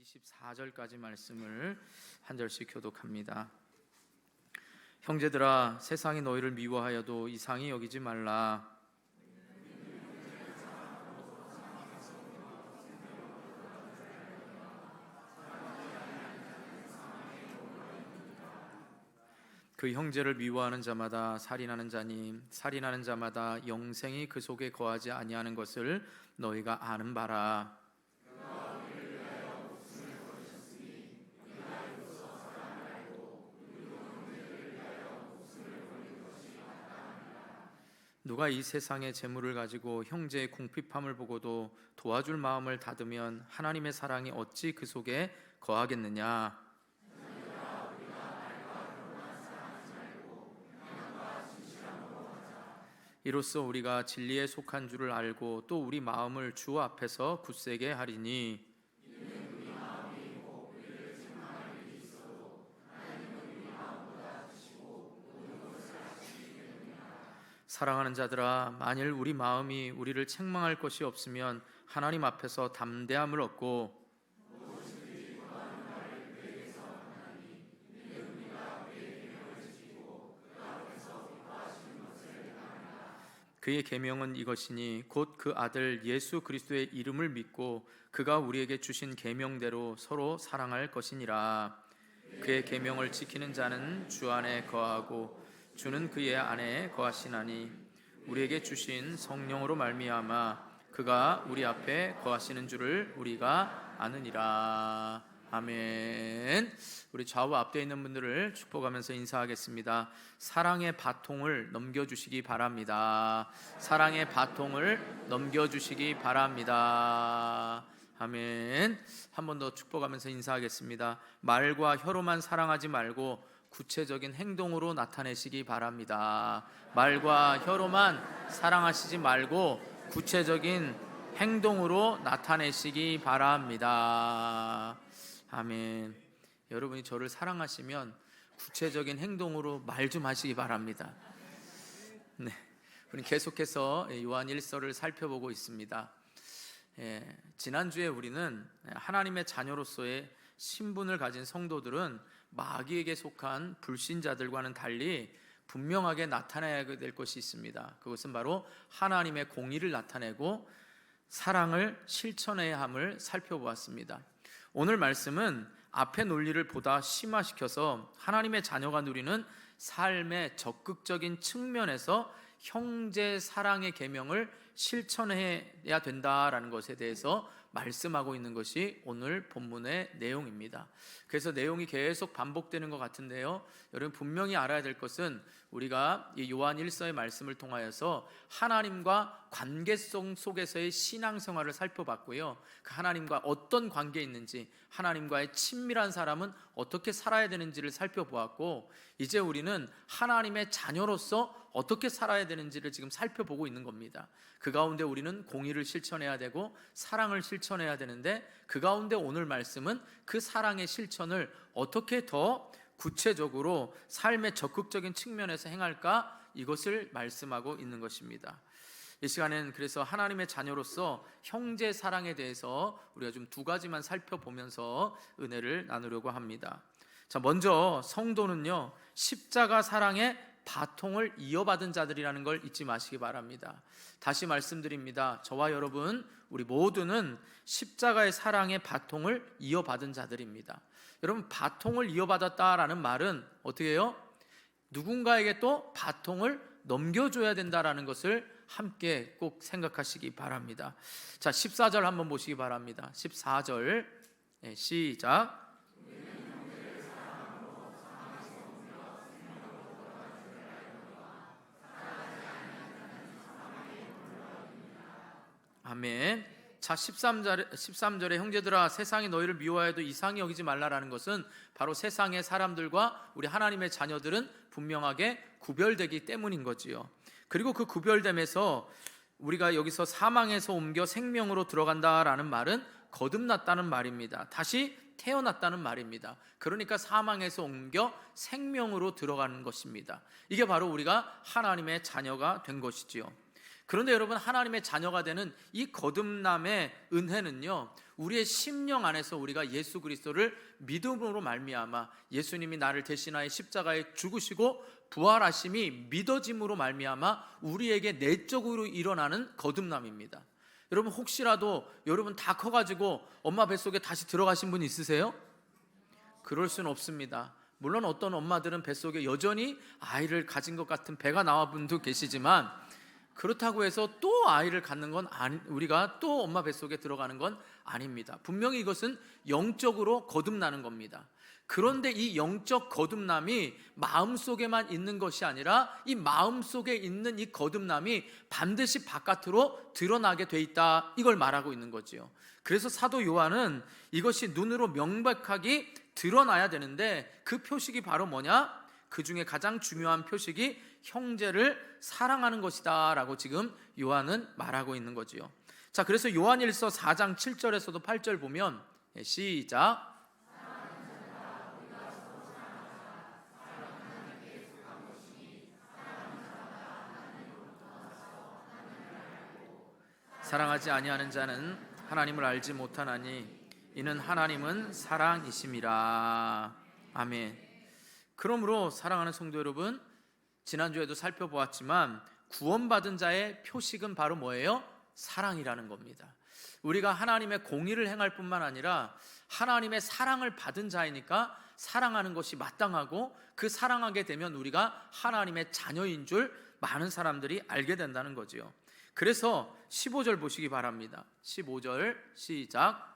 24절까지 말씀을 한 절씩 교독합니다. 형제들아, 세상이 너희를 미워하여도 이상히 여기지 말라. 그 형제를 미워하는 자마다 살인하는 자니 살인하는 자마다 영생이 그 속에 거하지 아니하는 것을 너희가 아는 바라. 누가 이 세상의 재물을 가지고 형제의 궁핍함을 보고도 도와줄 마음을 닫으면 하나님의 사랑이 어찌 그 속에 거하겠느냐. 이로써 우리가 진리에 속한 줄을 알고 또 우리 마음을 주 앞에서 굳세게 하리니, 사랑하는 자들아, 만일 우리 마음이 우리를 책망할 것이 없으면 하나님 앞에서 담대함을 얻고 그의 계명은 이것이니 곧 그 아들 예수 그리스도의 이름을 믿고 그가 우리에게 주신 계명대로 서로 사랑할 것이니라. 그의 계명을 지키는 자는 주 안에 거하고 주는 그의 안에 거하시나니 우리에게 주신 성령으로 말미암아 그가 우리 앞에 거하시는 줄을 우리가 아느니라. 아멘. 우리 좌우 앞에 있는 분들을 축복하면서 인사하겠습니다. 사랑의 바통을 넘겨주시기 바랍니다. 사랑의 바통을 넘겨주시기 바랍니다. 아멘. 한 번 더 축복하면서 인사하겠습니다. 말과 혀로만 사랑하지 말고 구체적인 행동으로 나타내시기 바랍니다. 말과 혀로만 사랑하시지 말고 구체적인 행동으로 나타내시기 바랍니다. 아멘. 여러분이 저를 사랑하시면 구체적인 행동으로 말 좀 하시기 바랍니다. 네, 우리 계속해서 요한 1서를 살펴보고 있습니다. 지난주에 우리는 하나님의 자녀로서의 신분을 가진 성도들은 마귀에게 속한 불신자들과는 달리 분명하게 나타내야 될 것이 있습니다. 그것은 바로 하나님의 공의를 나타내고 사랑을 실천해야 함을 살펴보았습니다. 오늘 말씀은 앞의 논리를 보다 심화시켜서 하나님의 자녀가 누리는 삶의 적극적인 측면에서 형제 사랑의 계명을 실천해야 된다라는 것에 대해서 말씀하고 있는 것이 오늘 본문의 내용입니다. 그래서 내용이 계속 반복되는 것 같은데요, 여러분 분명히 알아야 될 것은 우리가 이 요한 1서의 말씀을 통하여서 하나님과 관계성 속에서의 신앙생활을 살펴봤고요, 그 하나님과 어떤 관계에 있는지, 하나님과의 친밀한 사람은 어떻게 살아야 되는지를 살펴보았고, 이제 우리는 하나님의 자녀로서 어떻게 살아야 되는지를 지금 살펴보고 있는 겁니다. 그 가운데 우리는 공의를 실천해야 되고 사랑을 실천해야 되는데, 그 가운데 오늘 말씀은 그 사랑의 실천을 어떻게 더 구체적으로 삶의 적극적인 측면에서 행할까, 이것을 말씀하고 있는 것입니다. 이 시간에는 그래서 하나님의 자녀로서 형제 사랑에 대해서 우리가 좀 두 가지만 살펴보면서 은혜를 나누려고 합니다. 자, 먼저 성도는요, 십자가 사랑의 바통을 이어받은 자들이라는 걸 잊지 마시기 바랍니다. 다시 말씀드립니다. 저와 여러분, 우리 모두는 십자가의 사랑의 바통을 이어받은 자들입니다. 여러분, 바통을 이어받았다라는 말은 어떻게 해요? 누군가에게 또 바통을 넘겨줘야 된다라는 것을 함께 꼭 생각하시기 바랍니다. 자, 14절 한번 보시기 바랍니다. 14절 시작. 아멘. 자, 13절에 형제들아, 세상이 너희를 미워해도 이상히 여기지 말라라는 것은 바로 세상의 사람들과 우리 하나님의 자녀들은 분명하게 구별되기 때문인 거지요. 그리고 그 구별됨에서 우리가 여기서 사망에서 옮겨 생명으로 들어간다라는 말은 거듭났다는 말입니다. 다시 태어났다는 말입니다. 그러니까 사망에서 옮겨 생명으로 들어가는 것입니다. 이게 바로 우리가 하나님의 자녀가 된 것이지요. 그런데 여러분, 하나님의 자녀가 되는 이 거듭남의 은혜는요, 우리의 심령 안에서 우리가 예수 그리스도를 믿음으로 말미암아 예수님이 나를 대신하여 십자가에 죽으시고 부활하심이 믿어짐으로 말미암아 우리에게 내적으로 일어나는 거듭남입니다. 여러분, 혹시라도 여러분 다 커가지고 엄마 뱃속에 다시 들어가신 분 있으세요? 그럴 수는 없습니다. 물론 어떤 엄마들은 뱃속에 여전히 아이를 가진 것 같은 배가 나와 분도 계시지만, 그렇다고 해서 또 아이를 갖는 건 우리가 또 엄마 뱃속에 들어가는 건 아닙니다. 분명히 이것은 영적으로 거듭나는 겁니다. 그런데 이 영적 거듭남이 마음속에만 있는 것이 아니라 이 마음속에 있는 이 거듭남이 반드시 바깥으로 드러나게 돼 있다, 이걸 말하고 있는 거지요. 그래서 사도 요한은 이것이 눈으로 명백하게 드러나야 되는데, 그 표식이 바로 뭐냐? 그 중에 가장 중요한 표식이 형제를 사랑하는 것이다 라고 지금 요한은 말하고 있는 거지요. 자, 그래서 요한일서 4장 7절에서도 8절 보면, 시작. 사랑하지 아니하는 자는 하나님을 알지 못하나니 이는 하나님은 사랑이심이라. 아멘. 그러므로 사랑하는 성도 여러분, 지난주에도 살펴보았지만 구원받은 자의 표식은 바로 뭐예요? 사랑이라는 겁니다. 우리가 하나님의 공의를 행할 뿐만 아니라 하나님의 사랑을 받은 자이니까 사랑하는 것이 마땅하고, 그 사랑하게 되면 우리가 하나님의 자녀인 줄 많은 사람들이 알게 된다는 거지요. 그래서 15절 보시기 바랍니다. 15절 시작.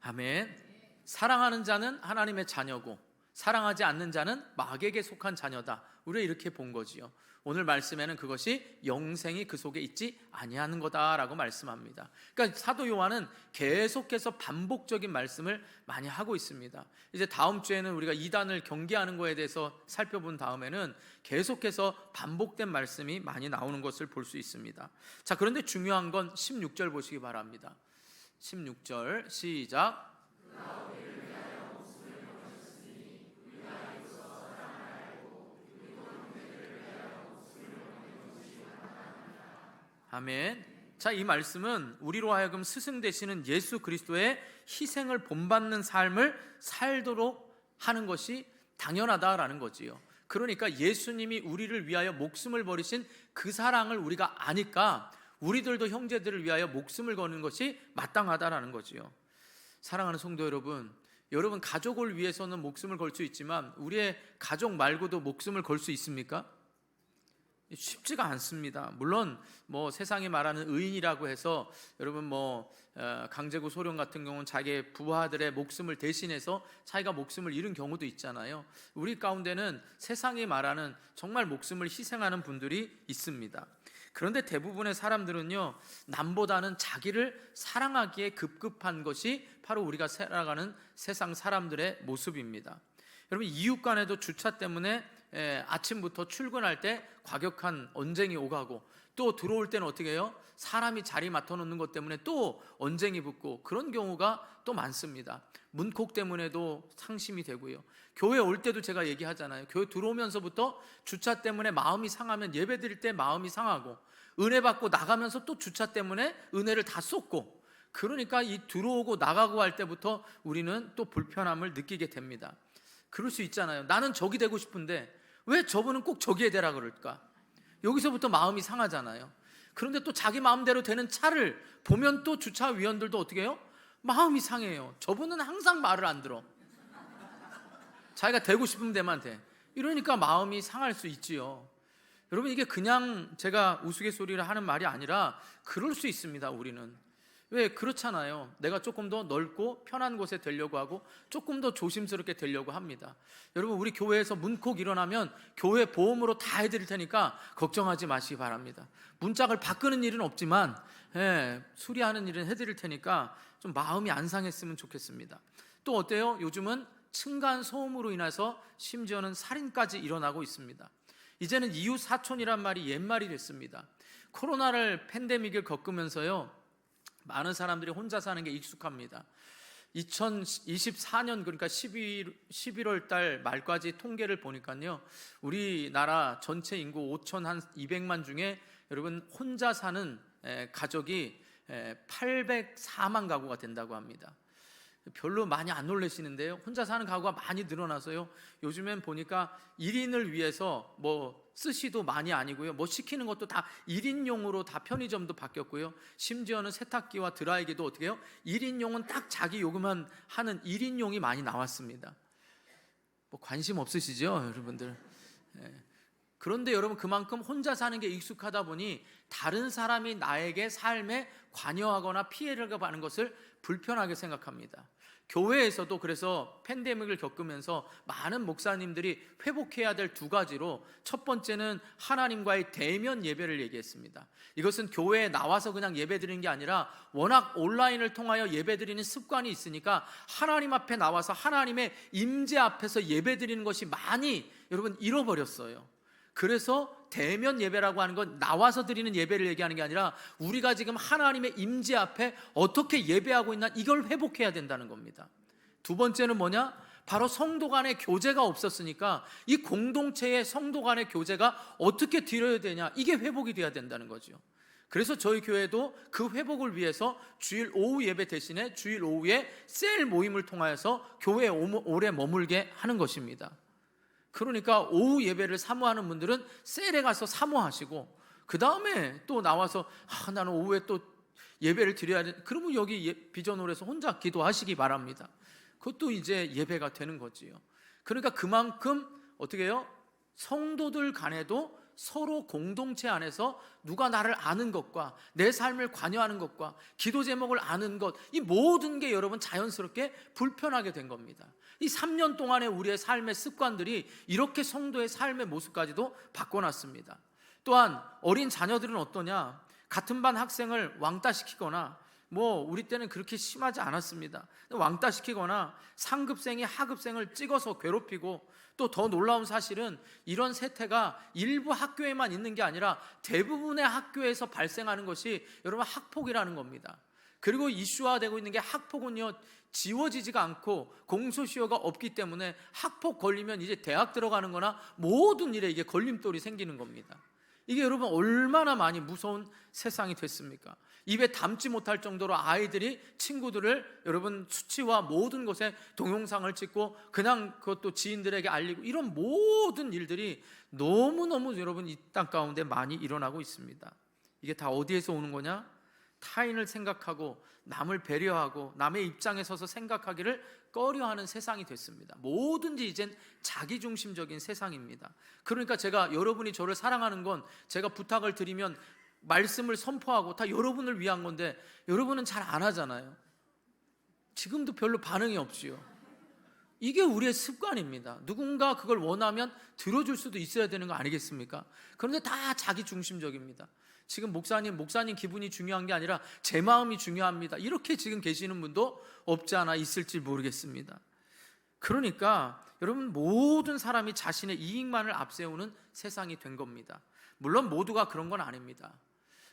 아멘. 사랑하는 자는 하나님의 자녀고 사랑하지 않는 자는 마귀에게 속한 자녀다, 우리가 이렇게 본 거지요. 오늘 말씀에는 그것이 영생이 그 속에 있지 아니하는 거다라고 말씀합니다. 그러니까 사도 요한은 계속해서 반복적인 말씀을 많이 하고 있습니다. 이제 다음 주에는 우리가 이단을 경계하는 거에 대해서 살펴본 다음에는 계속해서 반복된 말씀이 많이 나오는 것을 볼 수 있습니다. 자, 그런데 중요한 건 16절 보시기 바랍니다. 16절 시작. 아멘. 자, 이 말씀은 우리로 하여금 스승 되시는 예수 그리스도의 희생을 본받는 삶을 살도록 하는 것이 당연하다라는 거지요. 그러니까 예수님이 우리를 위하여 목숨을 버리신 그 사랑을 우리가 아니까 우리들도 형제들을 위하여 목숨을 거는 것이 마땅하다라는 거지요. 사랑하는 성도 여러분, 여러분 가족을 위해서는 목숨을 걸 수 있지만 우리의 가족 말고도 목숨을 걸 수 있습니까? 쉽지가 않습니다. 물론 뭐 세상이 말하는 의인이라고 해서 여러분 강제구 소련 같은 경우는 자기의 부하들의 목숨을 대신해서 자기가 목숨을 잃은 경우도 있잖아요. 우리 가운데는 세상이 말하는 정말 목숨을 희생하는 분들이 있습니다. 그런데 대부분의 사람들은요, 남보다는 자기를 사랑하기에 급급한 것이 바로 우리가 살아가는 세상 사람들의 모습입니다. 여러분, 이웃 간에도 주차 때문에 아침부터 출근할 때 과격한 언쟁이 오가고, 또 들어올 때는 어떻게 해요? 사람이 자리 맡아놓는 것 때문에 또 언쟁이 붙고, 그런 경우가 또 많습니다. 문콕 때문에도 상심이 되고요. 교회 올 때도 제가 얘기하잖아요. 교회 들어오면서부터 주차 때문에 마음이 상하면 예배 드릴 때 마음이 상하고, 은혜 받고 나가면서 또 주차 때문에 은혜를 다 쏟고, 그러니까 이 들어오고 나가고 할 때부터 우리는 또 불편함을 느끼게 됩니다. 그럴 수 있잖아요. 나는 저기 되고 싶은데 왜 저분은 꼭 저기에 되라 그럴까? 여기서부터 마음이 상하잖아요. 그런데 또 자기 마음대로 되는 차를 보면 또 주차위원들도 어떻게 해요? 마음이 상해요. 저분은 항상 말을 안 들어. 자기가 되고 싶은 데만 돼. 이러니까 마음이 상할 수 있지요. 여러분, 이게 그냥 제가 우스갯소리를 하는 말이 아니라 그럴 수 있습니다. 우리는. 왜 그렇잖아요. 내가 조금 더 넓고 편한 곳에 되려고 하고 조금 더 조심스럽게 되려고 합니다. 여러분, 우리 교회에서 문콕 일어나면 교회 보험으로 다 해드릴 테니까 걱정하지 마시기 바랍니다. 문짝을 바꾸는 일은 없지만 수리하는 일은 해드릴 테니까 좀 마음이 안 상했으면 좋겠습니다. 또 어때요? 요즘은 층간 소음으로 인해서 심지어는 살인까지 일어나고 있습니다. 이제는 이웃 사촌이란 말이 옛말이 됐습니다. 팬데믹을 겪으면서요, 많은 사람들이 혼자 사는 게 익숙합니다. 2024년 그러니까 11월 달 말까지 통계를 보니까요, 우리나라 전체 인구 5,200만 중에 여러분 혼자 사는 가족이 804만 가구가 된다고 합니다. 별로 많이 안 놀라시는데요, 혼자 사는 가구가 많이 늘어나서요, 요즘엔 보니까 1인을 위해서 뭐 스시도 많이 아니고요, 뭐 시키는 것도 다 1인용으로 다 편의점도 바뀌었고요, 심지어는 세탁기와 드라이기도 어떻게 해요? 1인용은 딱 자기 요금만 하는 1인용이 많이 나왔습니다. 뭐 관심 없으시죠, 여러분들? 그런데 여러분, 그만큼 혼자 사는 게 익숙하다 보니 다른 사람이 나에게 삶에 관여하거나 피해를 가는 것을 불편하게 생각합니다. 교회에서도 그래서 팬데믹을 겪으면서 많은 목사님들이 회복해야 될 두 가지로, 첫 번째는 하나님과의 대면 예배를 얘기했습니다. 이것은 교회에 나와서 그냥 예배 드리는 게 아니라 워낙 온라인을 통하여 예배 드리는 습관이 있으니까 하나님 앞에 나와서 하나님의 임재 앞에서 예배 드리는 것이 많이 여러분 잃어버렸어요. 그래서 대면 예배라고 하는 건 나와서 드리는 예배를 얘기하는 게 아니라 우리가 지금 하나님의 임재 앞에 어떻게 예배하고 있나, 이걸 회복해야 된다는 겁니다. 두 번째는 뭐냐? 바로 성도 간의 교제가 없었으니까 이 공동체의 성도 간의 교제가 어떻게 드려야 되냐, 이게 회복이 돼야 된다는 거죠. 그래서 저희 교회도 그 회복을 위해서 주일 오후 예배 대신에 주일 오후에 셀 모임을 통하여서 교회에 오래 머물게 하는 것입니다. 그러니까 오후 예배를 사모하는 분들은 셀에 가서 사모하시고, 그 다음에 또 나와서 나는 오후에 또 예배를 드려야 돼, 그러면 여기 비전홀에서 혼자 기도하시기 바랍니다. 그것도 이제 예배가 되는 거지요. 그러니까 그만큼 어떻게 해요? 성도들 간에도 서로 공동체 안에서 누가 나를 아는 것과 내 삶을 관여하는 것과 기도 제목을 아는 것, 이 모든 게 여러분 자연스럽게 불편하게 된 겁니다. 이 3년 동안의 우리의 삶의 습관들이 이렇게 성도의 삶의 모습까지도 바꿔놨습니다. 또한 어린 자녀들은 어떠냐? 같은 반 학생을 왕따시키거나, 뭐 우리 때는 그렇게 심하지 않았습니다. 왕따시키거나 상급생이 하급생을 찍어서 괴롭히고, 또 더 놀라운 사실은 이런 세태가 일부 학교에만 있는 게 아니라 대부분의 학교에서 발생하는 것이 여러분 학폭이라는 겁니다. 그리고 이슈화되고 있는 게, 학폭은요 지워지지가 않고 공소시효가 없기 때문에 학폭 걸리면 이제 대학 들어가는 거나 모든 일에 이게 걸림돌이 생기는 겁니다. 이게 여러분 얼마나 많이 무서운 세상이 됐습니까? 입에 담지 못할 정도로 아이들이 친구들을 여러분 수치와 모든 것에 동영상을 찍고 그냥 그것도 지인들에게 알리고, 이런 모든 일들이 너무너무 여러분 이 땅 가운데 많이 일어나고 있습니다. 이게 다 어디에서 오는 거냐? 타인을 생각하고 남을 배려하고 남의 입장에 서서 생각하기를 꺼려하는 세상이 됐습니다. 뭐든지 이젠 자기중심적인 세상입니다. 그러니까 제가, 여러분이 저를 사랑하는 건 제가 부탁을 드리면 말씀을 선포하고 다 여러분을 위한 건데, 여러분은 잘 안 하잖아요. 지금도 별로 반응이 없지요. 이게 우리의 습관입니다. 누군가 그걸 원하면 들어줄 수도 있어야 되는 거 아니겠습니까? 그런데 다 자기중심적입니다. 지금 목사님 기분이 중요한 게 아니라 제 마음이 중요합니다, 이렇게 지금 계시는 분도 없지 않아 있을지 모르겠습니다. 그러니까 여러분, 모든 사람이 자신의 이익만을 앞세우는 세상이 된 겁니다. 물론 모두가 그런 건 아닙니다.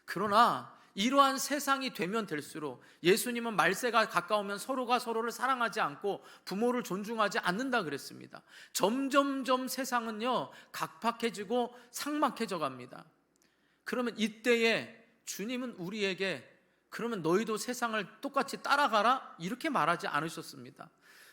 그러나 이러한 세상이 되면 될수록, 예수님은 말세가 가까우면 서로가 서로를 사랑하지 않고 부모를 존중하지 않는다 그랬습니다. 점점점 세상은요 각박해지고 삭막해져 갑니다. 그러면 이때에 주님은 우리에게, 그러면 너희도 세상을 똑같이 따라가라, 이렇게 말하지 않으셨습니다.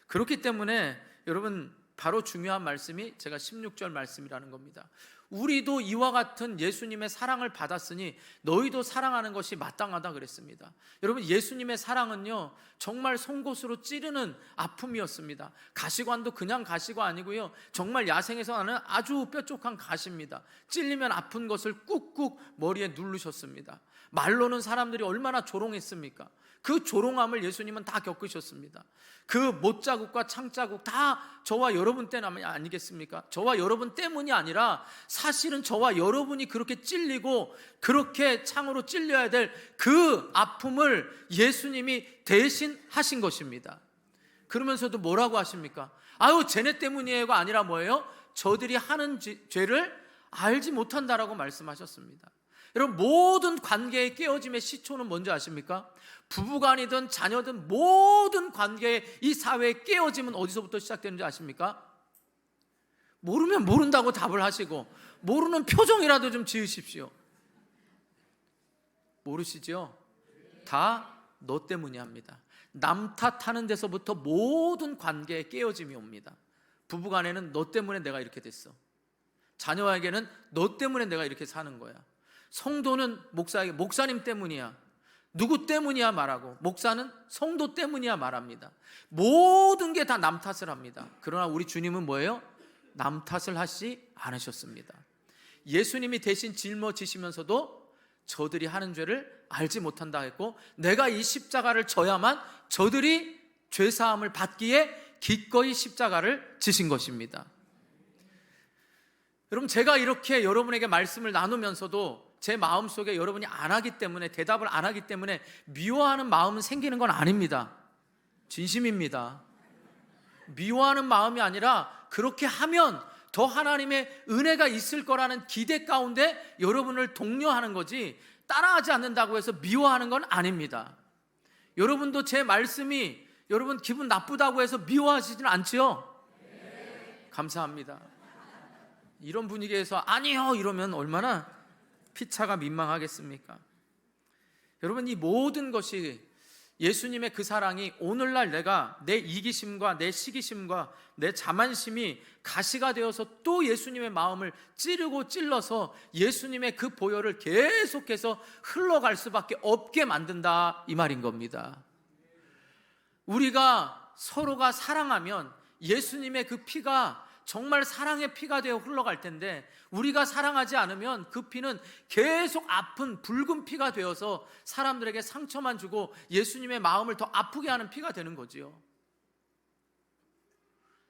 그렇기 때문에 여러분, 바로 중요한 말씀이 제가 16절 말씀이라는 겁니다. 우리도 이와 같은 예수님의 사랑을 받았으니 너희도 사랑하는 것이 마땅하다 그랬습니다. 여러분, 예수님의 사랑은요 정말 송곳으로 찌르는 아픔이었습니다. 가시관도 그냥 가시가 아니고요, 정말 야생에서 나는 아주 뾰족한 가시입니다. 찔리면 아픈 것을 꾹꾹 머리에 누르셨습니다. 말로는 사람들이 얼마나 조롱했습니까? 그 조롱함을 예수님은 다 겪으셨습니다. 그 못자국과 창자국 다 저와 여러분 때문이 아니겠습니까? 저와 여러분 때문이 아니라 사실은 저와 여러분이 그렇게 찔리고 그렇게 창으로 찔려야 될 그 아픔을 예수님이 대신 하신 것입니다. 그러면서도 뭐라고 하십니까? 아유, 쟤네 때문이에요가 아니라 뭐예요? 저들이 하는 죄를 알지 못한다라고 말씀하셨습니다. 여러분, 모든 관계의 깨어짐의 시초는 뭔지 아십니까? 부부간이든 자녀든 모든 관계의 이 사회의 깨어짐은 어디서부터 시작되는지 아십니까? 모르면 모른다고 답을 하시고 모르는 표정이라도 좀 지으십시오. 모르시죠? 다 너 때문이 합니다. 남 탓하는 데서부터 모든 관계에 깨어짐이 옵니다. 부부간에는 너 때문에 내가 이렇게 됐어. 자녀에게는 너 때문에 내가 이렇게 사는 거야. 성도는 목사에게 목사님 때문이야, 누구 때문이야 말하고, 목사는 성도 때문이야 말합니다. 모든 게 다 남 탓을 합니다. 그러나 우리 주님은 뭐예요? 남 탓을 하시지 않으셨습니다. 예수님이 대신 짊어지시면서도 저들이 하는 죄를 알지 못한다 했고, 내가 이 십자가를 져야만 저들이 죄사함을 받기에 기꺼이 십자가를 지신 것입니다. 여러분, 제가 이렇게 여러분에게 말씀을 나누면서도 제 마음속에 여러분이 안 하기 때문에, 대답을 안 하기 때문에 미워하는 마음은 생기는 건 아닙니다. 진심입니다. 미워하는 마음이 아니라 그렇게 하면 더 하나님의 은혜가 있을 거라는 기대 가운데 여러분을 독려하는 거지, 따라하지 않는다고 해서 미워하는 건 아닙니다. 여러분도 제 말씀이 여러분 기분 나쁘다고 해서 미워하시지는 않지요? 감사합니다. 이런 분위기에서 아니요 이러면 얼마나 피차가 민망하겠습니까? 여러분, 이 모든 것이 예수님의 그 사랑이 오늘날 내가 내 이기심과 내 시기심과 내 자만심이 가시가 되어서 또 예수님의 마음을 찌르고 찔러서 예수님의 그 보혈을 계속해서 흘러갈 수밖에 없게 만든다, 이 말인 겁니다. 우리가 서로가 사랑하면 예수님의 그 피가 정말 사랑의 피가 되어 흘러갈 텐데, 우리가 사랑하지 않으면 그 피는 계속 아픈 붉은 피가 되어서 사람들에게 상처만 주고 예수님의 마음을 더 아프게 하는 피가 되는 거지요.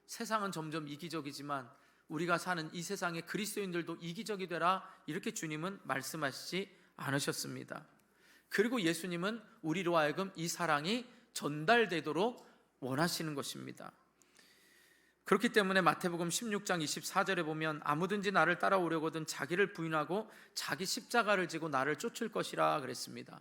세상은 점점 이기적이지만 우리가 사는 이 세상의 그리스도인들도 이기적이 되라, 이렇게 주님은 말씀하시지 않으셨습니다. 그리고 예수님은 우리로 하여금 이 사랑이 전달되도록 원하시는 것입니다. 그렇기 때문에 마태복음 16장 24절에 보면 아무든지 나를 따라오려거든 자기를 부인하고 자기 십자가를 지고 나를 쫓을 것이라 그랬습니다.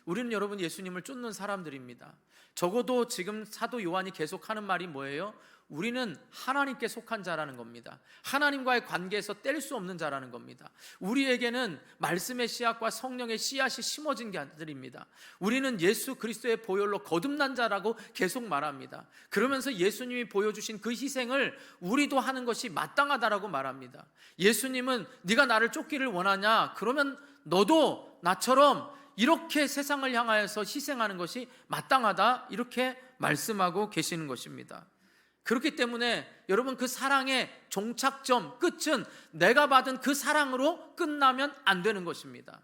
우리는 여러분 예수님을 쫓는 사람들입니다. 적어도 지금 사도 요한이 계속하는 말이 뭐예요? 우리는 하나님께 속한 자라는 겁니다. 하나님과의 관계에서 뗄 수 없는 자라는 겁니다. 우리에게는 말씀의 씨앗과 성령의 씨앗이 심어진 자들입니다. 우리는 예수 그리스도의 보혈로 거듭난 자라고 계속 말합니다. 그러면서 예수님이 보여주신 그 희생을 우리도 하는 것이 마땅하다라고 말합니다. 예수님은 네가 나를 쫓기를 원하냐? 그러면 너도 나처럼 이렇게 세상을 향하여서 희생하는 것이 마땅하다, 이렇게 말씀하고 계시는 것입니다. 그렇기 때문에 여러분, 그 사랑의 종착점, 끝은 내가 받은 그 사랑으로 끝나면 안 되는 것입니다.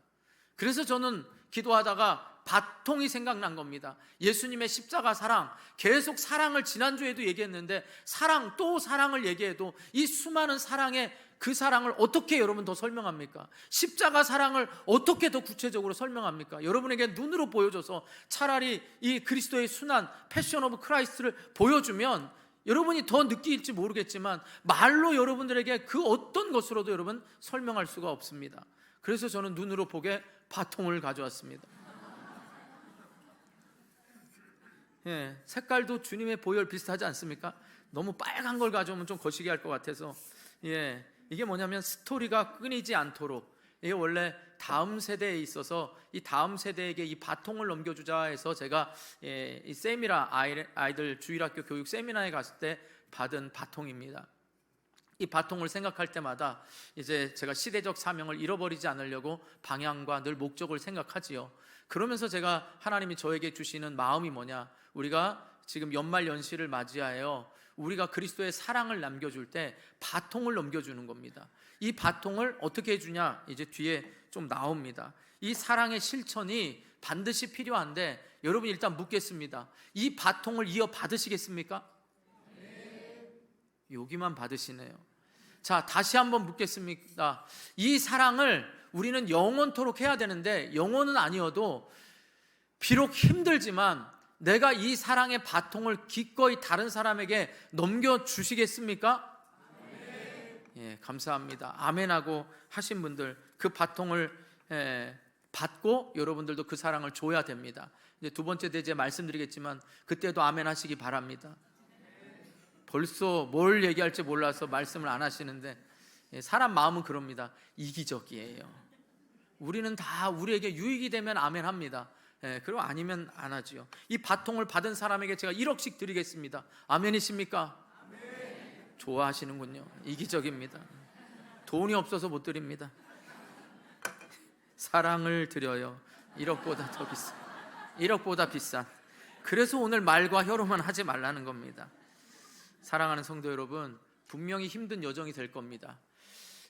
그래서 저는 기도하다가 바통이 생각난 겁니다. 예수님의 십자가 사랑, 계속 사랑을 지난주에도 얘기했는데 사랑 또 사랑을 얘기해도 이 수많은 사랑의 그 사랑을 어떻게 여러분 더 설명합니까? 십자가 사랑을 어떻게 더 구체적으로 설명합니까? 여러분에게 눈으로 보여줘서 차라리 이 그리스도의 순환, 패션 오브 크라이스트를 보여주면 여러분이 더 느낄지 모르겠지만 말로 여러분들에게 그 어떤 것으로도 여러분 설명할 수가 없습니다. 그래서 저는 눈으로 보게 바통을 가져왔습니다. 예, 색깔도 주님의 보혈 비슷하지 않습니까? 너무 빨간 걸 가져오면 좀 거시기 할 것 같아서, 예, 이게 뭐냐면 스토리가 끊이지 않도록, 이게 원래 다음 세대에 있어서 이 다음 세대에게 이 바통을 넘겨주자 해서 제가 이 세미나 아이들 주일학교 교육 세미나에 갔을 때 받은 바통입니다. 이 바통을 생각할 때마다 이제 제가 시대적 사명을 잃어버리지 않으려고 방향과 늘 목적을 생각하지요. 그러면서 제가 하나님이 저에게 주시는 마음이 뭐냐, 우리가 지금 연말 연시를 맞이하여 우리가 그리스도의 사랑을 남겨줄 때 바통을 넘겨주는 겁니다. 이 바통을 어떻게 해주냐, 이제 뒤에 좀 나옵니다. 이 사랑의 실천이 반드시 필요한데 여러분 일단 묻겠습니다. 이 바통을 이어 받으시겠습니까? 네. 여기만 받으시네요. 자, 다시 한번 묻겠습니다. 이 사랑을 우리는 영원토록 해야 되는데, 영원은 아니어도 비록 힘들지만 내가 이 사랑의 바통을 기꺼이 다른 사람에게 넘겨주시겠습니까? 예, 감사합니다. 아멘하고 하신 분들, 그 바통을 받고 여러분들도 그 사랑을 줘야 됩니다. 이제 두 번째 대제 말씀드리겠지만 그때도 아멘 하시기 바랍니다. 벌써 뭘 얘기할지 몰라서 말씀을 안 하시는데, 사람 마음은 그럽니다. 이기적이에요. 우리는 다 우리에게 유익이 되면 아멘 합니다. 그리고 아니면 안 하지요. 이 바통을 받은 사람에게 제가 1억씩 드리겠습니다. 아멘이십니까? 아멘. 좋아하시는군요. 이기적입니다. 돈이 없어서 못 드립니다. 사랑을 드려요. 1억보다 더 비싼, 1억보다 비싼. 그래서 오늘 말과 혀로만 하지 말라는 겁니다. 사랑하는 성도 여러분, 분명히 힘든 여정이 될 겁니다.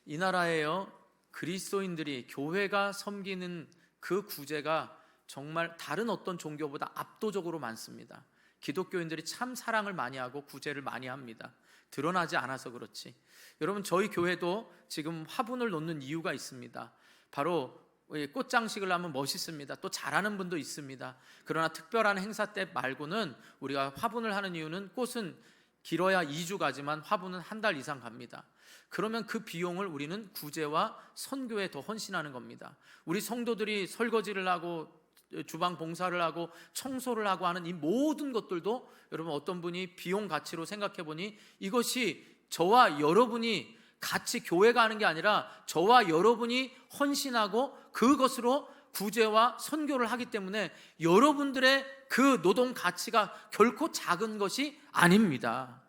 이 나라에요, 그리스도인들이, 교회가 섬기는 그 구제가 정말 다른 어떤 종교보다 압도적으로 많습니다. 기독교인들이 참 사랑을 많이 하고 구제를 많이 합니다. 드러나지 않아서 그렇지. 여러분, 저희 교회도 지금 화분을 놓는 이유가 있습니다. 바로 꽃장식을 하면 멋있습니다. 또 잘하는 분도 있습니다. 그러나 특별한 행사 때 말고는 우리가 화분을 하는 이유는, 꽃은 길어야 2주 가지만 화분은 한 달 이상 갑니다. 그러면 그 비용을 우리는 구제와 선교에 더 헌신하는 겁니다. 우리 성도들이 설거지를 하고 주방 봉사를 하고 청소를 하고 하는 이 모든 것들도 여러분, 어떤 분이 비용 가치로 생각해 보니 이것이 저와 여러분이 같이 교회가 하는 게 아니라 저와 여러분이 헌신하고 그것으로 구제와 선교를 하기 때문에 여러분들의 그 노동 가치가 결코 작은 것이 아닙니다.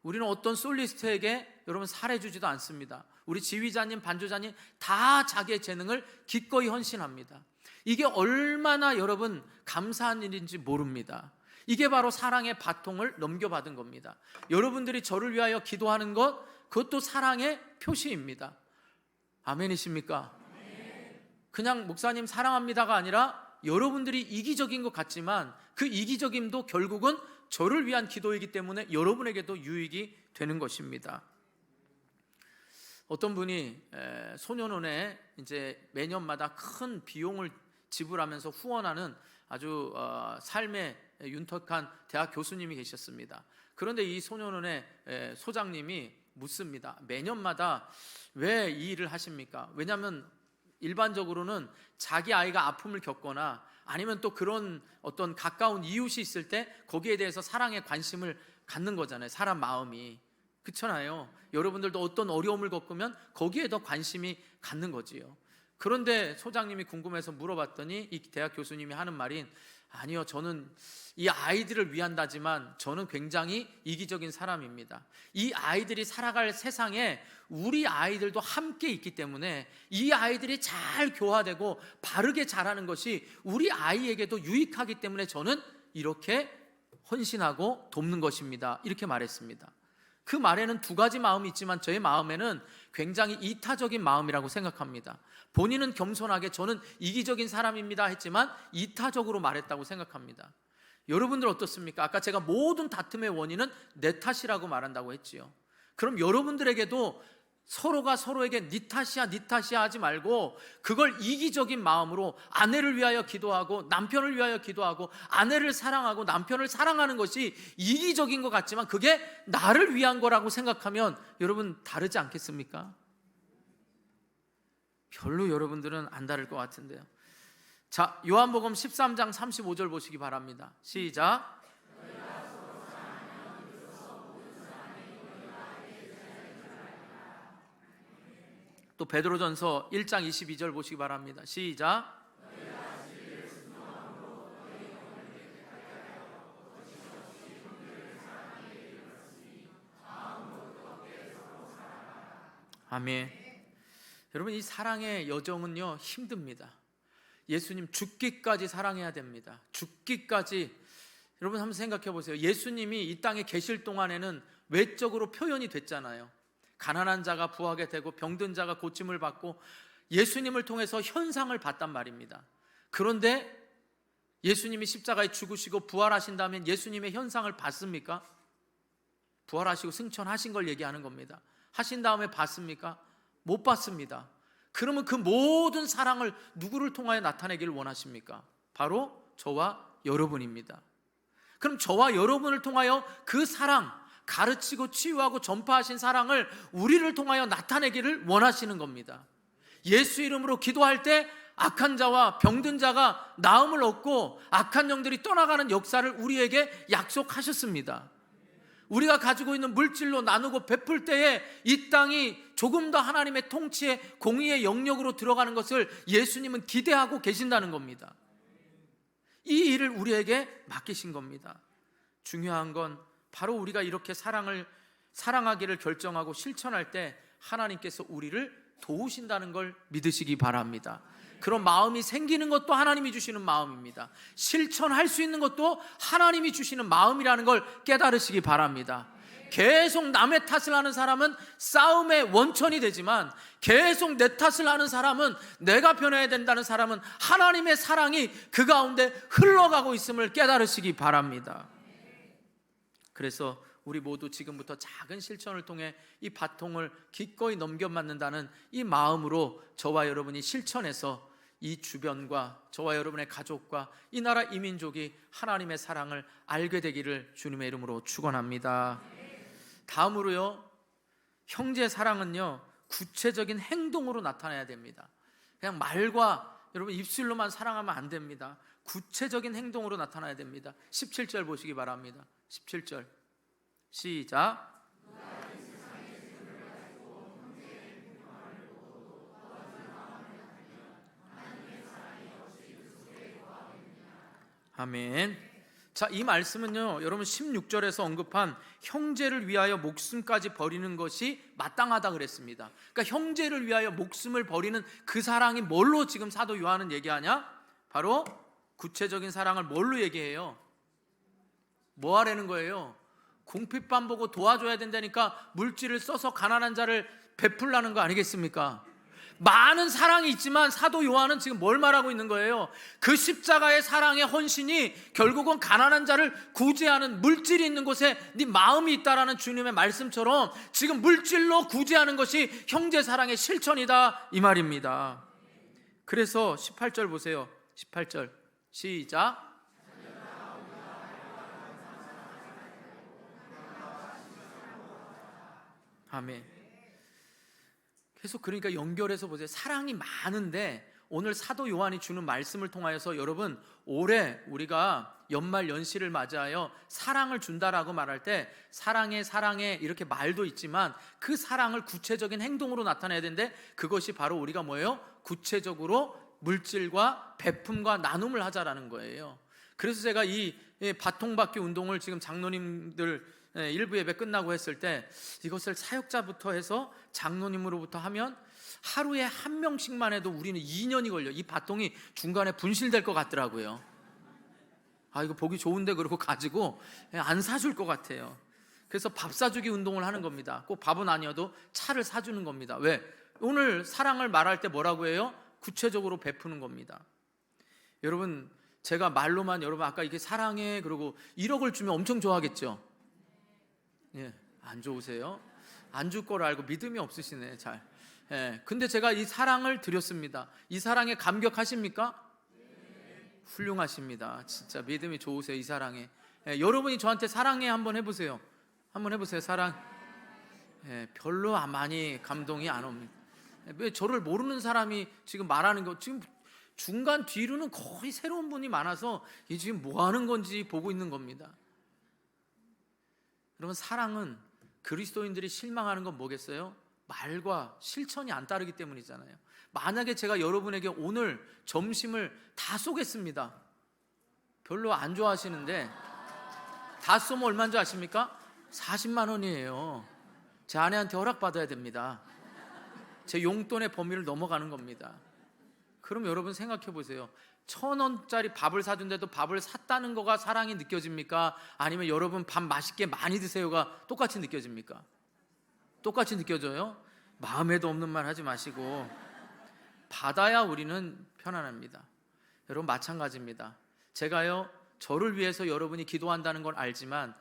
우리는 어떤 솔리스트에게 여러분 살해주지도 않습니다. 우리 지휘자님, 반주자님 다 자기의 재능을 기꺼이 헌신합니다. 이게 얼마나 여러분 감사한 일인지 모릅니다. 이게 바로 사랑의 바통을 넘겨받은 겁니다. 여러분들이 저를 위하여 기도하는 것, 그것도 사랑의 표시입니다. 아멘이십니까? 그냥 목사님 사랑합니다가 아니라 여러분들이 이기적인 것 같지만 그 이기적임도 결국은 저를 위한 기도이기 때문에 여러분에게도 유익이 되는 것입니다. 어떤 분이 소년원에 이제 매년마다 큰 비용을 지불하면서 후원하는 아주 삶의 윤택한 대학 교수님이 계셨습니다. 그런데 이 소년원의 소장님이 묻습니다. 매년마다 왜 이 일을 하십니까? 왜냐하면 일반적으로는 자기 아이가 아픔을 겪거나 아니면 또 그런 어떤 가까운 이웃이 있을 때 거기에 대해서 사랑에 관심을 갖는 거잖아요. 사람 마음이. 그렇잖아요. 여러분들도 어떤 어려움을 겪으면 거기에 더 관심이 갖는 거지요. 그런데 소장님이 궁금해서 물어봤더니 이 대학 교수님이 하는 말인, 아니요, 저는 이 아이들을 위한다지만 저는 굉장히 이기적인 사람입니다. 이 아이들이 살아갈 세상에 우리 아이들도 함께 있기 때문에 이 아이들이 잘 교화되고 바르게 자라는 것이 우리 아이에게도 유익하기 때문에 저는 이렇게 헌신하고 돕는 것입니다. 이렇게 말했습니다. 그 말에는 두 가지 마음이 있지만 저의 마음에는 굉장히 이타적인 마음이라고 생각합니다. 본인은 겸손하게 저는 이기적인 사람입니다 했지만 이타적으로 말했다고 생각합니다. 여러분들 어떻습니까? 아까 제가 모든 다툼의 원인은 내 탓이라고 말한다고 했지요. 그럼 여러분들에게도 서로가 서로에게 네 탓이야 하지 말고 그걸 이기적인 마음으로 아내를 위하여 기도하고 남편을 위하여 기도하고 아내를 사랑하고 남편을 사랑하는 것이 이기적인 것 같지만 그게 나를 위한 거라고 생각하면 여러분 다르지 않겠습니까? 별로 여러분들은 안 다를 것 같은데요. 자, 요한복음 13장 35절 보시기 바랍니다. 시작. 또 베드로전서 1장 22절 보시기 바랍니다. 시작. 아멘. 여러분, 이 사랑의 여정은요 힘듭니다. 예수님 죽기까지 사랑해야 됩니다. 죽기까지. 여러분 한번 생각해 보세요. 예수님이 이 땅에 계실 동안에는 외적으로 표현이 됐잖아요. 가난한 자가 부하게 되고 병든 자가 고침을 받고 예수님을 통해서 현상을 봤단 말입니다. 그런데 예수님이 십자가에 죽으시고 부활하신 다음에 예수님의 현상을 봤습니까? 부활하시고 승천하신 걸 얘기하는 겁니다. 하신 다음에 봤습니까? 못 봤습니다. 그러면 그 모든 사랑을 누구를 통하여 나타내기를 원하십니까? 바로 저와 여러분입니다. 그럼 저와 여러분을 통하여 그 사랑, 가르치고 치유하고 전파하신 사랑을 우리를 통하여 나타내기를 원하시는 겁니다. 예수 이름으로 기도할 때 악한 자와 병든 자가 나음을 얻고 악한 영들이 떠나가는 역사를 우리에게 약속하셨습니다. 우리가 가지고 있는 물질로 나누고 베풀 때에 이 땅이 조금 더 하나님의 통치의 공의의 영역으로 들어가는 것을 예수님은 기대하고 계신다는 겁니다. 이 일을 우리에게 맡기신 겁니다. 중요한 건 바로 우리가 이렇게 사랑하기를 결정하고 실천할 때 하나님께서 우리를 도우신다는 걸 믿으시기 바랍니다. 그런 마음이 생기는 것도 하나님이 주시는 마음입니다. 실천할 수 있는 것도 하나님이 주시는 마음이라는 걸 깨달으시기 바랍니다. 계속 남의 탓을 하는 사람은 싸움의 원천이 되지만 계속 내 탓을 하는 사람은, 내가 변해야 된다는 사람은 하나님의 사랑이 그 가운데 흘러가고 있음을 깨달으시기 바랍니다. 그래서 우리 모두 지금부터 작은 실천을 통해 이 바통을 기꺼이 넘겨받는다는 이 마음으로 저와 여러분이 실천해서 이 주변과 저와 여러분의 가족과 이 나라 이민족이 하나님의 사랑을 알게 되기를 주님의 이름으로 축원합니다. 다음으로요, 형제 사랑은요 구체적인 행동으로 나타나야 됩니다. 그냥 말과 여러분 입술로만 사랑하면 안 됩니다. 구체적인 행동으로 나타나야 됩니다. 17절 보시기 바랍니다. 17절 시작. 아멘. 자, 이 말씀은요 여러분 16절에서 언급한 형제를 위하여 목숨까지 버리는 것이 마땅하다 그랬습니다. 그러니까 형제를 위하여 목숨을 버리는 그 사랑이 뭘로 지금 사도 요한은 얘기하냐? 바로 구체적인 사랑을 뭘로 얘기해요? 뭐 하라는 거예요? 궁핍한 보고 도와줘야 된다니까 물질을 써서 가난한 자를 베풀라는 거 아니겠습니까? 많은 사랑이 있지만 사도 요한은 지금 뭘 말하고 있는 거예요? 그 십자가의 사랑의 헌신이 결국은 가난한 자를 구제하는, 물질이 있는 곳에 네 마음이 있다라는 주님의 말씀처럼 지금 물질로 구제하는 것이 형제 사랑의 실천이다 이 말입니다. 그래서 18절 보세요. 18절 시작. 아멘. 계속 그러니까 연결해서 보세요. 사랑이 많은데 오늘 사도 요한이 주는 말씀을 통하여서 여러분 올해 우리가 연말 연시를 맞이하여 사랑을 준다라고 말할 때 사랑해 사랑해 이렇게 말도 있지만 그 사랑을 구체적인 행동으로 나타내야 되는데 그것이 바로 우리가 뭐예요? 구체적으로 물질과 베품과 나눔을 하자라는 거예요. 그래서 제가 이 바통받기 운동을 지금 장로님들 일부 예배 끝나고 했을 때 이것을 사역자부터 해서 장로님으로부터 하면 하루에 한 명씩만 해도 우리는 2년이 걸려. 이 바통이 중간에 분실될 것 같더라고요. 아, 이거 보기 좋은데 그러고 가지고 안 사줄 것 같아요. 그래서 밥 사주기 운동을 하는 겁니다. 꼭 밥은 아니어도 차를 사주는 겁니다. 왜? 오늘 사랑을 말할 때 뭐라고 해요? 구체적으로 베푸는 겁니다. 여러분 제가 말로만 여러분 아까 이게 사랑해 그러고 1억을 주면 엄청 좋아하겠죠? 예, 안 좋으세요? 안 줄 걸 알고 믿음이 없으시네. 잘. 예, 근데 제가 이 사랑을 드렸습니다. 이 사랑에 감격하십니까? 훌륭하십니다. 진짜 믿음이 좋으세요. 이 사랑에. 예, 여러분이 저한테 사랑해 한번 해보세요. 한번 해보세요. 사랑. 예, 별로 많이 감동이 안 옵니다. 왜 저를 모르는 사람이 지금 말하는 거 지금 중간 뒤로는 거의 새로운 분이 많아서 이 지금 뭐 하는 건지 보고 있는 겁니다. 여러분 사랑은 그리스도인들이 실망하는 건 뭐겠어요? 말과 실천이 안 따르기 때문이잖아요. 만약에 제가 여러분에게 오늘 점심을 다 쏘겠습니다. 별로 안 좋아하시는데 다 쏘면 얼마인 줄 아십니까? 40만 원이에요. 제 아내한테 허락받아야 됩니다. 제 용돈의 범위를 넘어가는 겁니다. 그럼 여러분 생각해 보세요. 1,000원짜리 밥을 사준데도 밥을 샀다는 거가 사랑이 느껴집니까? 아니면 여러분 밥 맛있게 많이 드세요가 똑같이 느껴집니까? 똑같이 느껴져요? 마음에도 없는 말 하지 마시고 받아야 우리는 편안합니다. 여러분 마찬가지입니다. 제가요 저를 위해서 여러분이 기도한다는 걸 알지만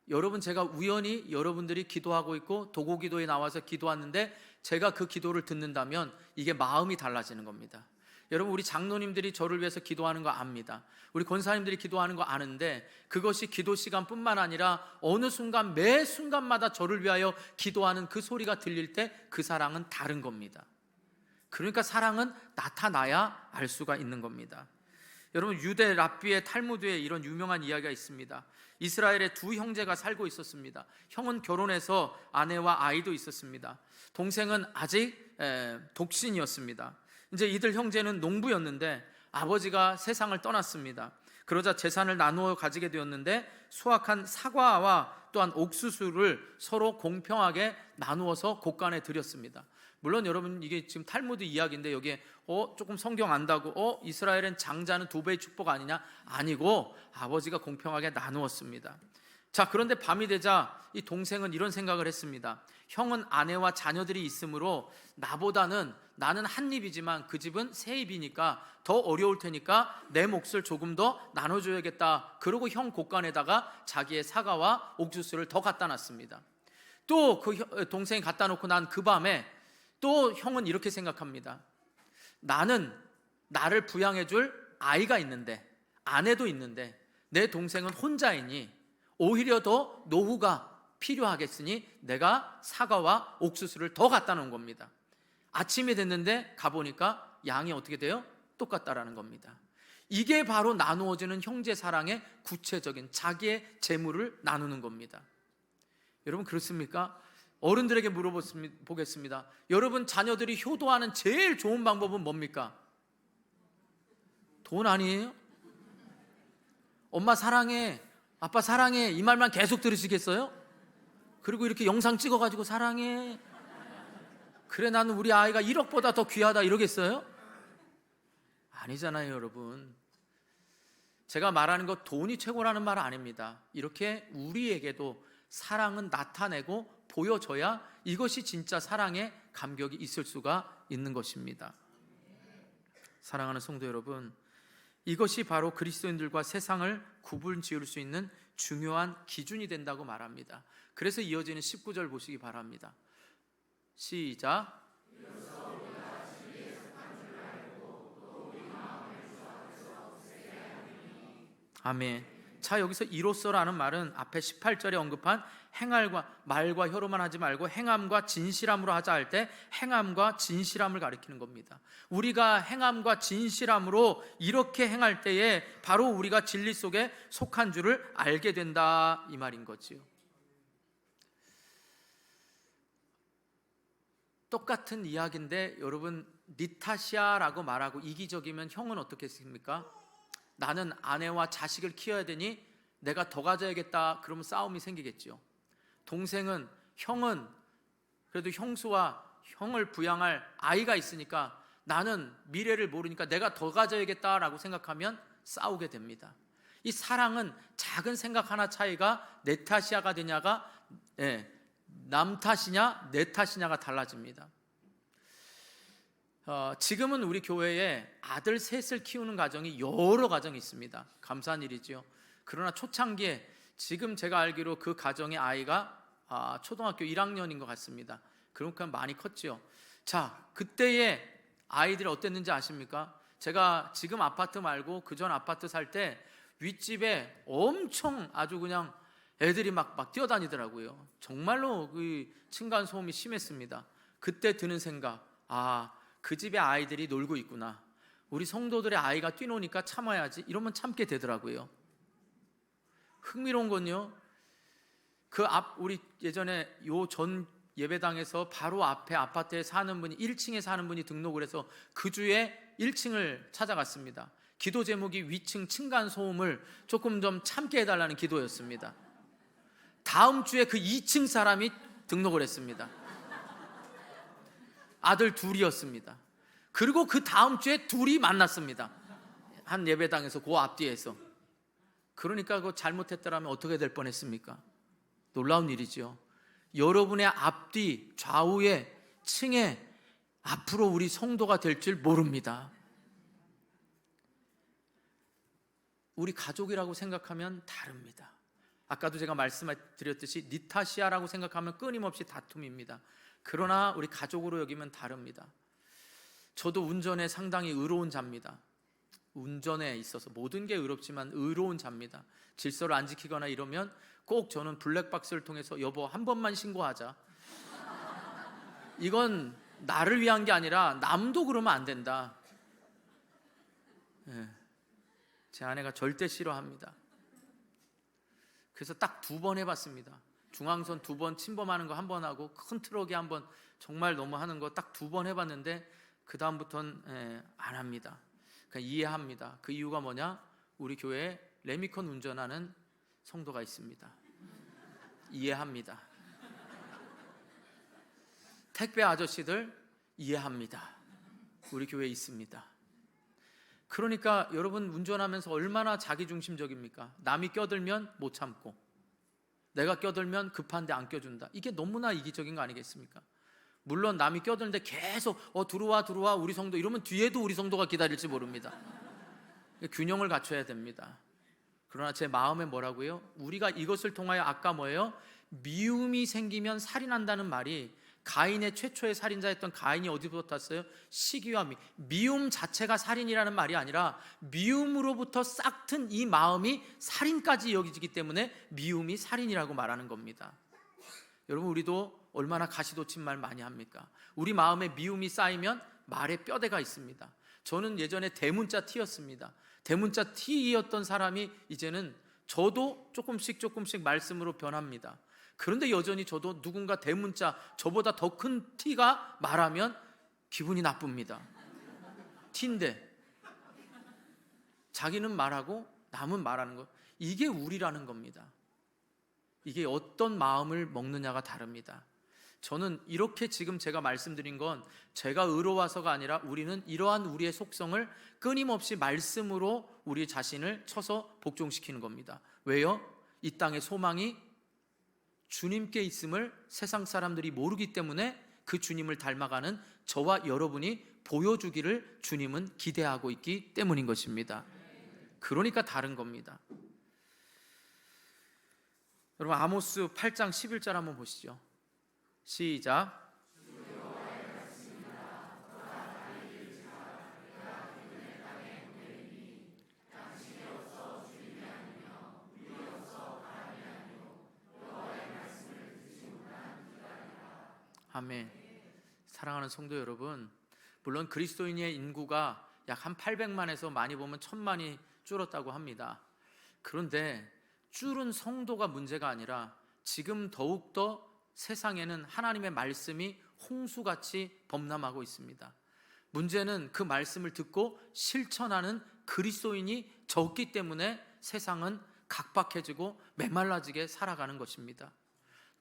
여러분 제가 우연히 여러분들이 기도하고 있고 도고기도에 나와서 기도하는데 제가 그 기도를 듣는다면 이게 마음이 달라지는 겁니다. 여러분 우리 장로님들이 저를 위해서 기도하는 거 압니다. 우리 권사님들이 기도하는 거 아는데 그것이 기도 시간뿐만 아니라 어느 순간 매 순간마다 저를 위하여 기도하는 그 소리가 들릴 때 그 사랑은 다른 겁니다. 그러니까 사랑은 나타나야 알 수가 있는 겁니다. 여러분, 유대 랍비의 탈무드에 이런 유명한 이야기가 있습니다. 이스라엘에 두 형제가 살고 있었습니다. 형은 결혼해서 아내와 아이도 있었습니다. 동생은 아직 독신이었습니다. 이제 이들 형제는 농부였는데 아버지가 세상을 떠났습니다. 그러자 재산을 나누어 가지게 되었는데 수확한 사과와 또한 옥수수를 서로 공평하게 나누어서 곳간에 드렸습니다. 물론 여러분, 이게 지금 탈무드 이야기인데 여기에 조금 성경 안다고 이스라엘은 장자는 2배의 축복 아니냐? 아니고 아버지가 공평하게 나누었습니다. 자, 그런데 밤이 되자 이 동생은 이런 생각을 했습니다. 형은 아내와 자녀들이 있으므로 나는 한 입이지만 그 집은 세 입이니까 더 어려울 테니까 내 몫을 조금 더 나눠줘야겠다. 그러고 형 곳간에다가 자기의 사과와 옥수수를 더 갖다 놨습니다. 또 그 동생이 갖다 놓고 난 그 밤에 또 형은 이렇게 생각합니다. 나를 부양해 줄 아이가 있는데, 아내도 있는데 내 동생은 혼자이니 오히려 더 노후가 필요하겠으니 내가 사과와 옥수수를 더 갖다 놓은 겁니다. 아침이 됐는데 가보니까 양이 어떻게 돼요? 똑같다라는 겁니다. 이게 바로 나누어지는 형제 사랑의 구체적인 자기의 재물을 나누는 겁니다. 여러분, 그렇습니까? 어른들에게 물어보겠습니다. 여러분 자녀들이 효도하는 제일 좋은 방법은 뭡니까? 돈 아니에요? 엄마 사랑해, 아빠 사랑해, 이 말만 계속 들으시겠어요? 그리고 이렇게 영상 찍어가지고 사랑해, 그래 나는 우리 아이가 1억보다 더 귀하다 이러겠어요? 아니잖아요. 여러분, 제가 말하는 것 돈이 최고라는 말 아닙니다. 이렇게 우리에게도 사랑은 나타내고 보여줘야 이것이 진짜 사랑의 감격이 있을 수가 있는 것입니다. 사랑하는 성도 여러분, 이것이 바로 그리스도인들과 세상을 구분 지을 수 있는 중요한 기준이 된다고 말합니다. 그래서 이어지는 19절 보시기 바랍니다. 시작. 아멘. 자, 여기서 이로써라는 말은 앞에 18절에 언급한 말과 혀로만 하지 말고 행함과 진실함으로 하자 할 때 행함과 진실함을 가리키는 겁니다. 우리가 행함과 진실함으로 이렇게 행할 때에 바로 우리가 진리 속에 속한 줄을 알게 된다, 이 말인 거지요. 똑같은 이야기인데 여러분, 니타시아라고 말하고 이기적이면 형은 어떻게 했습니까? 나는 아내와 자식을 키워야 되니 내가 더 가져야겠다, 그러면 싸움이 생기겠죠. 형은 그래도 형수와 형을 부양할 아이가 있으니까 나는 미래를 모르니까 내가 더 가져야겠다라고 생각하면 싸우게 됩니다. 이 사랑은 작은 생각 하나 차이가 내 탓이야가 되냐가 남 탓이냐 내 탓이냐가 달라집니다. 지금은 우리 교회에 아들 셋을 키우는 가정이 여러 가정이 있습니다. 감사한 일이죠. 그러나 초창기에 지금 제가 알기로 그 가정의 아이가 초등학교 1학년인 것 같습니다. 그러니까 많이 컸죠. 자, 그때의 아이들이 어땠는지 아십니까? 제가 지금 아파트 말고 그전 아파트 살 때 윗집에 엄청 아주 그냥 애들이 막 뛰어다니더라고요. 정말로 그 층간소음이 심했습니다. 그때 드는 생각, 그 집에 아이들이 놀고 있구나. 우리 성도들의 아이가 뛰노니까 참아야지. 이러면 참게 되더라고요. 흥미로운 건요, 우리 예전에 전 예배당에서 바로 앞에 아파트에 사는 분이 1층에 사는 분이 등록을 해서 그 주에 1층을 찾아갔습니다. 기도 제목이 위층 층간소음을 조금 좀 참게 해달라는 기도였습니다. 다음 주에 그 2층 사람이 등록을 했습니다. 아들 둘이었습니다. 그리고 그 다음 주에 둘이 만났습니다. 한 예배당에서 그 앞뒤에서. 그러니까 그거 잘못했더라면 어떻게 될 뻔했습니까? 놀라운 일이죠. 여러분의 앞뒤 좌우의 층에 앞으로 우리 성도가 될 줄 모릅니다. 우리 가족이라고 생각하면 다릅니다. 아까도 제가 말씀드렸듯이 니타시아라고 생각하면 끊임없이 다툼입니다. 그러나 우리 가족으로 여기면 다릅니다. 저도 운전에 상당히 의로운 자입니다. 운전에 있어서 모든 게 의롭지만 의로운 자입니다. 질서를 안 지키거나 이러면 꼭 저는 블랙박스를 통해서 여보 한 번만 신고하자. 이건 나를 위한 게 아니라 남도 그러면 안 된다. 제 아내가 절대 싫어합니다. 그래서 딱 2번 해봤습니다. 중앙선 2번 침범하는 거 1번 하고 큰 트럭에 1번 정말 너무 하는 거 딱 2번 해봤는데 그 다음부터는 안 합니다. 그러니까 이해합니다. 그 이유가 뭐냐? 우리 교회에 레미콘 운전하는 성도가 있습니다. 이해합니다. 택배 아저씨들 이해합니다. 우리 교회에 있습니다. 그러니까 여러분 운전하면서 얼마나 자기중심적입니까? 남이 껴들면 못 참고 내가 껴들면 급한데 안 껴준다. 이게 너무나 이기적인 거 아니겠습니까? 물론 남이 껴드는데 계속 들어와 우리 성도 이러면 뒤에도 우리 성도가 기다릴지 모릅니다. 균형을 갖춰야 됩니다. 그러나 제 마음에 뭐라고요? 우리가 이것을 통하여 아까 뭐예요? 미움이 생기면 살인한다는 말이 가인의 최초의 살인자였던 가인이 어디부터 탔어요? 시기와 미움 자체가 살인이라는 말이 아니라 미움으로부터 싹튼 이 마음이 살인까지 여기지기 때문에 미움이 살인이라고 말하는 겁니다. 여러분 우리도 얼마나 가시돋친 말 많이 합니까? 우리 마음에 미움이 쌓이면 말에 뼈대가 있습니다. 저는 예전에 대문자 T였습니다. 대문자 T였던 사람이 이제는 저도 조금씩 말씀으로 변합니다. 그런데 여전히 저도 누군가 대문자 저보다 더 큰 T가 말하면 기분이 나쁩니다. T인데 자기는 말하고 남은 말하는 거, 이게 우리라는 겁니다. 이게 어떤 마음을 먹느냐가 다릅니다. 저는 이렇게 지금 제가 말씀드린 건 제가 의로워서가 아니라 우리는 이러한 우리의 속성을 끊임없이 말씀으로 우리 자신을 쳐서 복종시키는 겁니다. 왜요? 이 땅의 소망이 주님께 있음을 세상 사람들이 모르기 때문에 그 주님을 닮아가는 저와 여러분이 보여주기를 주님은 기대하고 있기 때문인 것입니다. 그러니까 다른 겁니다. 여러분 아모스 8장 11절 한번 보시죠. 시작. 아멘. 사랑하는 성도 여러분, 물론 그리스도인의 인구가 약 한 800만에서 많이 보면 1000만이 줄었다고 합니다. 그런데 줄은 성도가 문제가 아니라 지금 더욱더 세상에는 하나님의 말씀이 홍수같이 범람하고 있습니다. 문제는 그 말씀을 듣고 실천하는 그리스도인이 적기 때문에 세상은 각박해지고 메말라지게 살아가는 것입니다.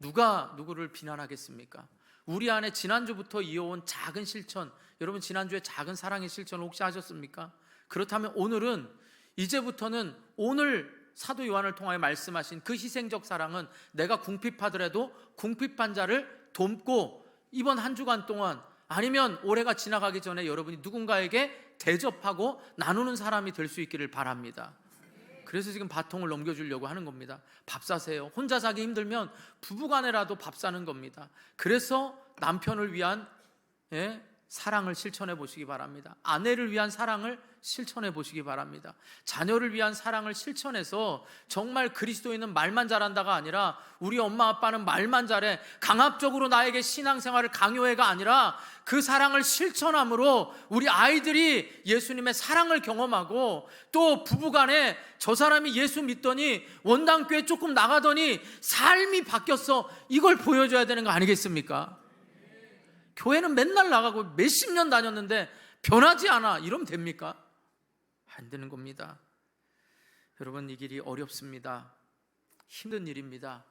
누가 누구를 비난하겠습니까? 우리 안에 지난주부터 이어온 작은 실천, 여러분 지난주에 작은 사랑의 실천을 혹시 하셨습니까? 그렇다면 오늘은 이제부터는 오늘 사도 요한을 통하여 말씀하신 그 희생적 사랑은 내가 궁핍하더라도 궁핍한 자를 돕고 이번 한 주간 동안 아니면 올해가 지나가기 전에 여러분이 누군가에게 대접하고 나누는 사람이 될 수 있기를 바랍니다. 그래서 지금 바통을 넘겨주려고 하는 겁니다. 밥 사세요. 혼자 사기 힘들면 부부간에라도 밥 사는 겁니다. 그래서 남편을 위한 사랑을 실천해 보시기 바랍니다. 아내를 위한 사랑을 실천해 보시기 바랍니다. 자녀를 위한 사랑을 실천해서 정말 그리스도인은 말만 잘한다가 아니라 우리 엄마 아빠는 말만 잘해 강압적으로 나에게 신앙생활을 강요해가 아니라 그 사랑을 실천함으로 우리 아이들이 예수님의 사랑을 경험하고 또 부부간에 저 사람이 예수 믿더니 원당교회 조금 나가더니 삶이 바뀌었어, 이걸 보여줘야 되는 거 아니겠습니까? 교회는 맨날 나가고 몇십 년 다녔는데 변하지 않아, 이러면 됩니까? 안 되는 겁니다. 여러분 이 길이 어렵습니다. 힘든 일입니다.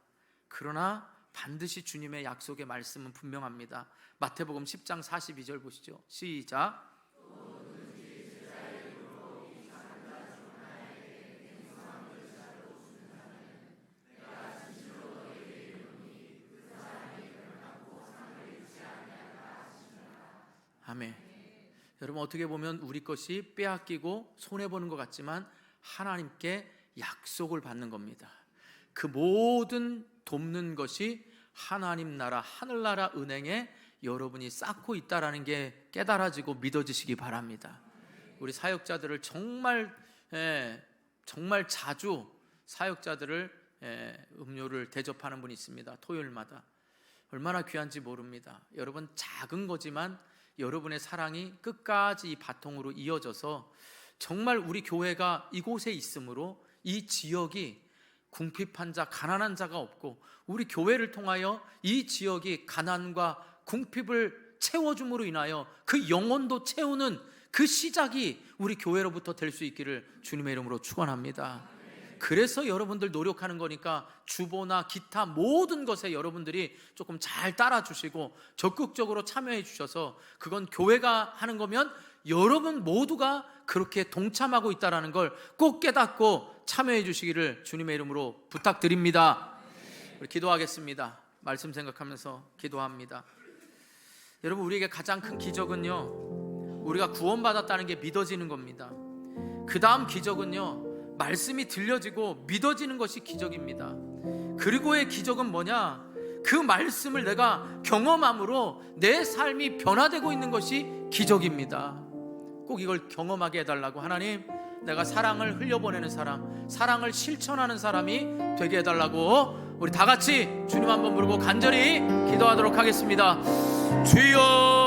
그러나 반드시 주님의 약속의 말씀은 분명합니다. 마태복음 10장 42절 보시죠. 시작. 아멘. 여러분 어떻게 보면 우리 것이 빼앗기고 손해보는 것 같지만 하나님께 약속을 받는 겁니다. 그 모든 돕는 것이 하나님 나라 하늘나라 은행에 여러분이 쌓고 있다는 게 깨달아지고 믿어지시기 바랍니다. 우리 사역자들을 정말 자주 사역자들을 음료를 대접하는 분이 있습니다. 토요일마다 얼마나 귀한지 모릅니다. 여러분, 작은 거지만 여러분의 사랑이 끝까지 이 바통으로 이어져서 정말 우리 교회가 이곳에 있으므로 이 지역이 궁핍한 자, 가난한 자가 없고 우리 교회를 통하여 이 지역이 가난과 궁핍을 채워줌으로 인하여 그 영혼도 채우는 그 시작이 우리 교회로부터 될 수 있기를 주님의 이름으로 축원합니다. 그래서 여러분들 노력하는 거니까 주보나 기타 모든 것에 여러분들이 조금 잘 따라주시고 적극적으로 참여해 주셔서 그건 교회가 하는 거면 여러분 모두가 그렇게 동참하고 있다는 걸 꼭 깨닫고 참여해 주시기를 주님의 이름으로 부탁드립니다. 우리 기도하겠습니다. 말씀 생각하면서 기도합니다. 여러분, 우리에게 가장 큰 기적은요, 우리가 구원받았다는 게 믿어지는 겁니다. 그 다음 기적은요, 말씀이 들려지고 믿어지는 것이 기적입니다. 그리고의 기적은 뭐냐? 그 말씀을 내가 경험함으로 내 삶이 변화되고 있는 것이 기적입니다. 꼭 이걸 경험하게 해달라고, 하나님, 내가 사랑을 흘려보내는 사람, 사랑을 실천하는 사람이 되게 해달라고 우리 다 같이 주님 한번 부르고 간절히 기도하도록 하겠습니다. 주여